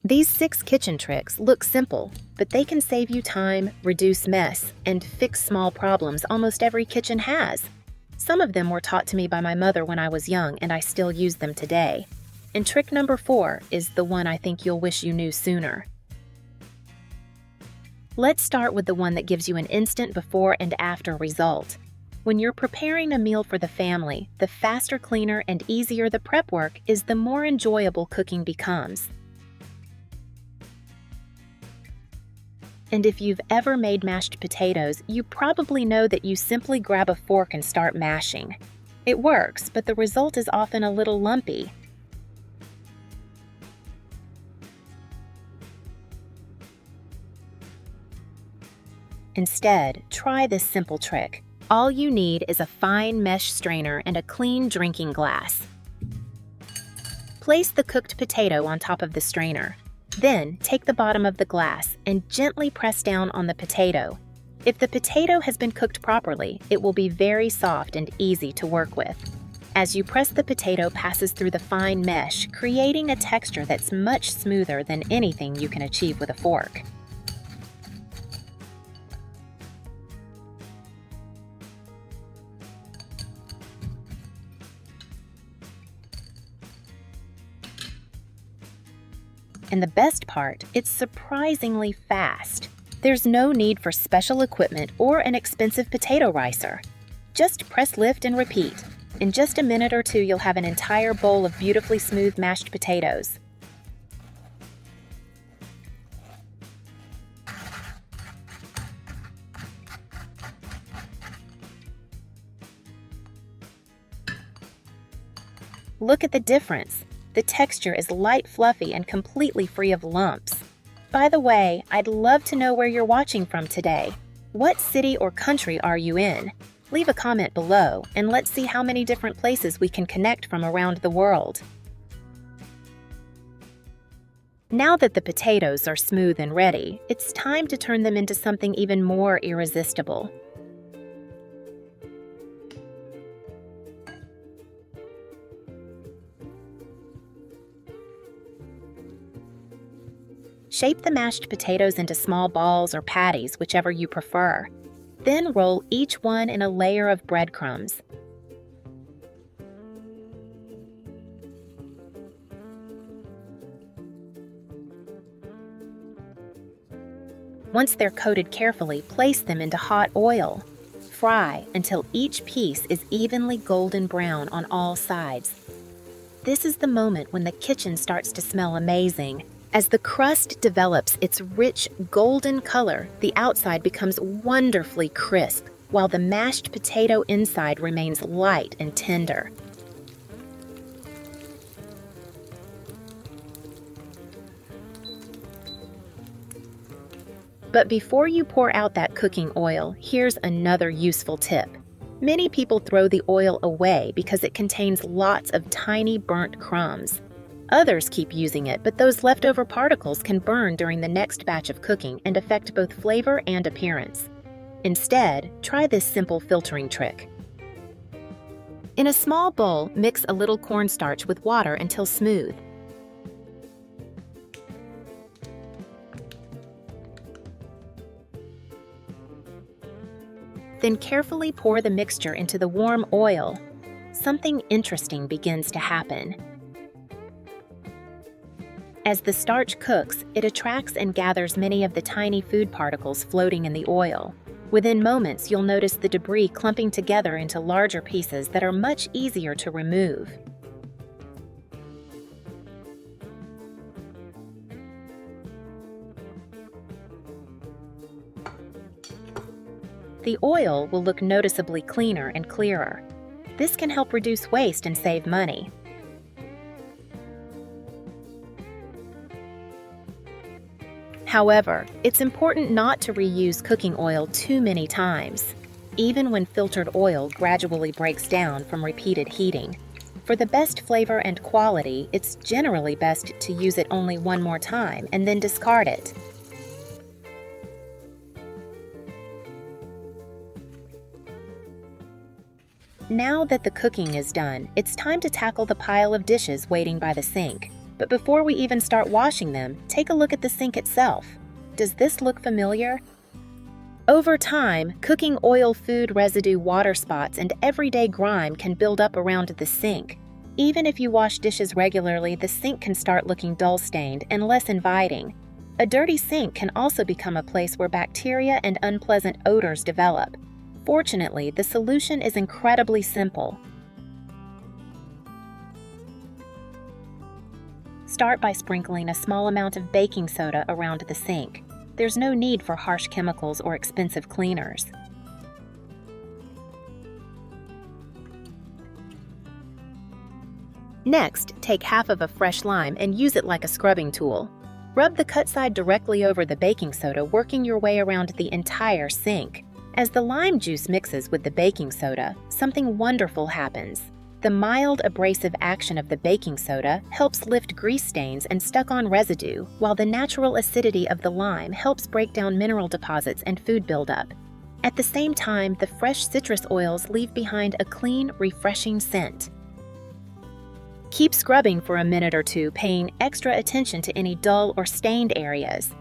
These 6 kitchen tricks look simple, but they can save you time, reduce mess, and fix small problems almost every kitchen has. Some of them were taught to me by my mother when I was young, and I still use them today. And trick number 4 is the one I think you'll wish you knew sooner. Let's start with the one that gives you an instant before and after result. When you're preparing a meal for the family, the faster, cleaner, and easier the prep work is, the more enjoyable cooking becomes. And if you've ever made mashed potatoes, you probably know that you simply grab a fork and start mashing. It works, but the result is often a little lumpy. Instead, try this simple trick. All you need is a fine mesh strainer and a clean drinking glass. Place the cooked potato on top of the strainer. Then, take the bottom of the glass and gently press down on the potato. If the potato has been cooked properly, it will be very soft and easy to work with. As you press, the potato passes through the fine mesh, creating a texture that's much smoother than anything you can achieve with a fork. And the best part, it's surprisingly fast. There's no need for special equipment or an expensive potato ricer. Just press lift and repeat. In just a minute or two, you'll have an entire bowl of beautifully smooth mashed potatoes. Look at the difference. The texture is light, fluffy, and completely free of lumps. By the way, I'd love to know where you're watching from today. What city or country are you in? Leave a comment below, and let's see how many different places we can connect from around the world. Now that the potatoes are smooth and ready, it's time to turn them into something even more irresistible. Shape the mashed potatoes into small balls or patties, whichever you prefer. Then roll each one in a layer of breadcrumbs. Once they're coated carefully, place them into hot oil. Fry until each piece is evenly golden brown on all sides. This is the moment when the kitchen starts to smell amazing. As the crust develops its rich golden color, the outside becomes wonderfully crisp, while the mashed potato inside remains light and tender. But before you pour out that cooking oil, here's another useful tip. Many people throw the oil away because it contains lots of tiny burnt crumbs. Others keep using it, but those leftover particles can burn during the next batch of cooking and affect both flavor and appearance. Instead, try this simple filtering trick. In a small bowl, mix a little cornstarch with water until smooth. Then carefully pour the mixture into the warm oil. Something interesting begins to happen. As the starch cooks, it attracts and gathers many of the tiny food particles floating in the oil. Within moments, you'll notice the debris clumping together into larger pieces that are much easier to remove. The oil will look noticeably cleaner and clearer. This can help reduce waste and save money. However, it's important not to reuse cooking oil too many times, even when filtered oil gradually breaks down from repeated heating. For the best flavor and quality, it's generally best to use it only one more time and then discard it. Now that the cooking is done, it's time to tackle the pile of dishes waiting by the sink. But before we even start washing them, take a look at the sink itself. Does this look familiar? Over time, cooking oil, food residue, water spots, and everyday grime can build up around the sink. Even if you wash dishes regularly, the sink can start looking dull-stained and less inviting. A dirty sink can also become a place where bacteria and unpleasant odors develop. Fortunately, the solution is incredibly simple. Start by sprinkling a small amount of baking soda around the sink. There's no need for harsh chemicals or expensive cleaners. Next, take half of a fresh lime and use it like a scrubbing tool. Rub the cut side directly over the baking soda, working your way around the entire sink. As the lime juice mixes with the baking soda, something wonderful happens. The mild abrasive action of the baking soda helps lift grease stains and stuck-on residue, while the natural acidity of the lime helps break down mineral deposits and food buildup. At the same time, the fresh citrus oils leave behind a clean, refreshing scent. Keep scrubbing for a minute or two, paying extra attention to any dull or stained areas.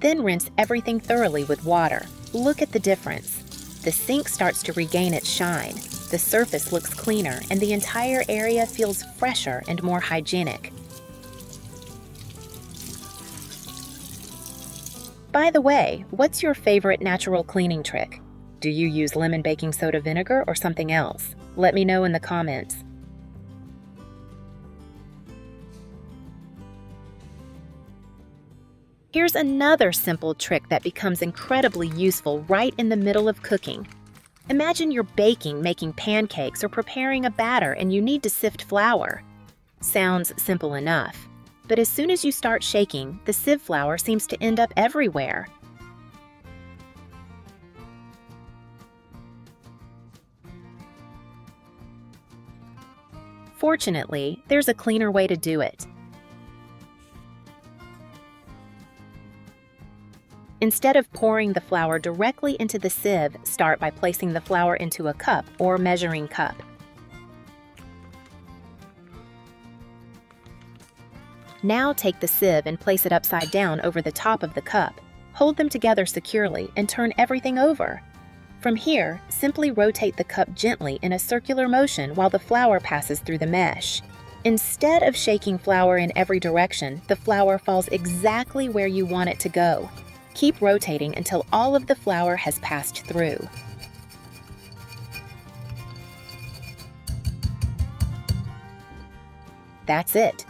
Then rinse everything thoroughly with water. Look at the difference. The sink starts to regain its shine. The surface looks cleaner, and the entire area feels fresher and more hygienic. By the way, what's your favorite natural cleaning trick? Do you use lemon baking soda vinegar or something else? Let me know in the comments. Here's another simple trick that becomes incredibly useful right in the middle of cooking. Imagine you're baking, making pancakes, or preparing a batter and you need to sift flour. Sounds simple enough, but as soon as you start shaking, the sieve flour seems to end up everywhere. Fortunately, there's a cleaner way to do it. Instead of pouring the flour directly into the sieve, start by placing the flour into a cup or measuring cup. Now take the sieve and place it upside down over the top of the cup. Hold them together securely and turn everything over. From here, simply rotate the cup gently in a circular motion while the flour passes through the mesh. Instead of shaking flour in every direction, the flour falls exactly where you want it to go. Keep rotating until all of the flour has passed through. That's it.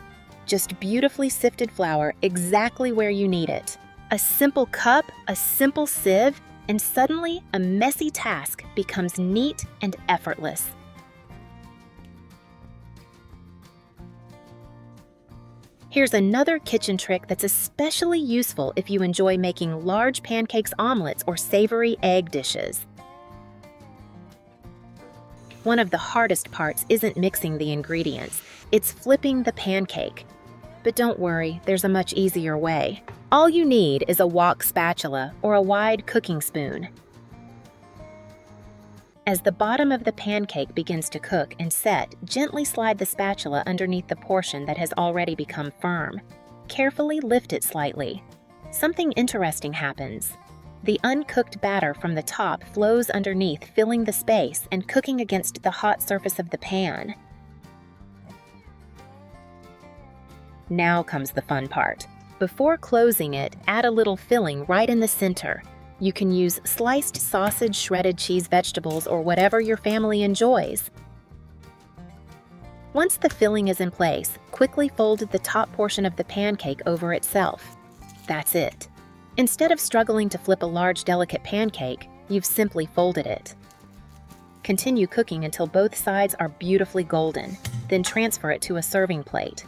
Just beautifully sifted flour exactly where you need it. A simple cup, a simple sieve, and suddenly a messy task becomes neat and effortless. Here's another kitchen trick that's especially useful if you enjoy making large pancakes, omelets, or savory egg dishes. One of the hardest parts isn't mixing the ingredients, it's flipping the pancake. But don't worry, there's a much easier way. All you need is a wok spatula or a wide cooking spoon. As the bottom of the pancake begins to cook and set, gently slide the spatula underneath the portion that has already become firm. Carefully lift it slightly. Something interesting happens. The uncooked batter from the top flows underneath, filling the space and cooking against the hot surface of the pan. Now comes the fun part. Before closing it, add a little filling right in the center. You can use sliced sausage, shredded cheese, vegetables, or whatever your family enjoys. Once the filling is in place, quickly fold the top portion of the pancake over itself. That's it. Instead of struggling to flip a large, delicate pancake, you've simply folded it. Continue cooking until both sides are beautifully golden, then transfer it to a serving plate.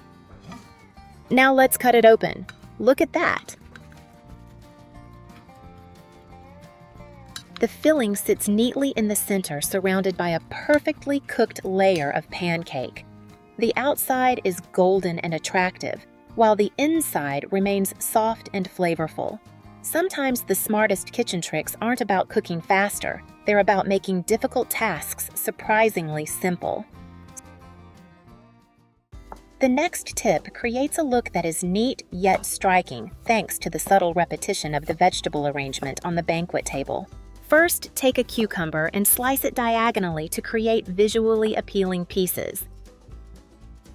Now let's cut it open. Look at that! The filling sits neatly in the center, surrounded by a perfectly cooked layer of pancake. The outside is golden and attractive, while the inside remains soft and flavorful. Sometimes the smartest kitchen tricks aren't about cooking faster, they're about making difficult tasks surprisingly simple. The next tip creates a look that is neat yet striking thanks to the subtle repetition of the vegetable arrangement on the banquet table. First, take a cucumber and slice it diagonally to create visually appealing pieces.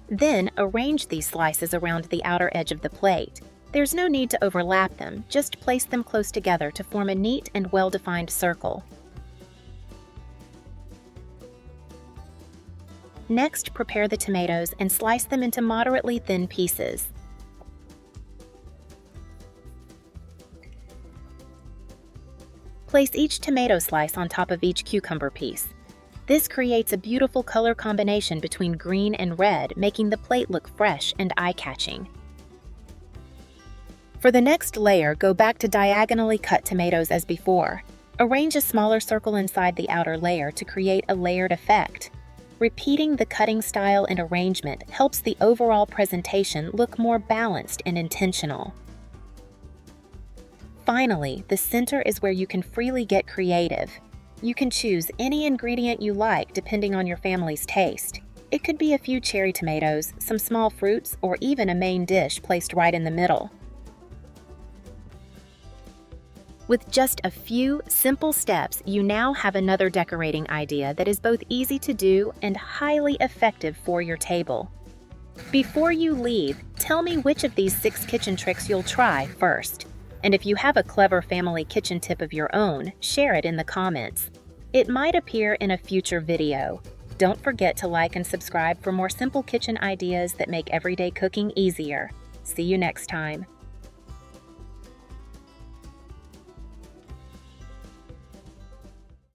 Then, arrange these slices around the outer edge of the plate. There's no need to overlap them, just place them close together to form a neat and well-defined circle. Next, prepare the tomatoes and slice them into moderately thin pieces. Place each tomato slice on top of each cucumber piece. This creates a beautiful color combination between green and red, making the plate look fresh and eye-catching. For the next layer, go back to diagonally cut tomatoes as before. Arrange a smaller circle inside the outer layer to create a layered effect. Repeating the cutting style and arrangement helps the overall presentation look more balanced and intentional. Finally, the center is where you can freely get creative. You can choose any ingredient you like depending on your family's taste. It could be a few cherry tomatoes, some small fruits, or even a main dish placed right in the middle. With just a few simple steps, you now have another decorating idea that is both easy to do and highly effective for your table. Before you leave, tell me which of these 6 kitchen tricks you'll try first. And if you have a clever family kitchen tip of your own, share it in the comments. It might appear in a future video. Don't forget to like and subscribe for more simple kitchen ideas that make everyday cooking easier. See you next time.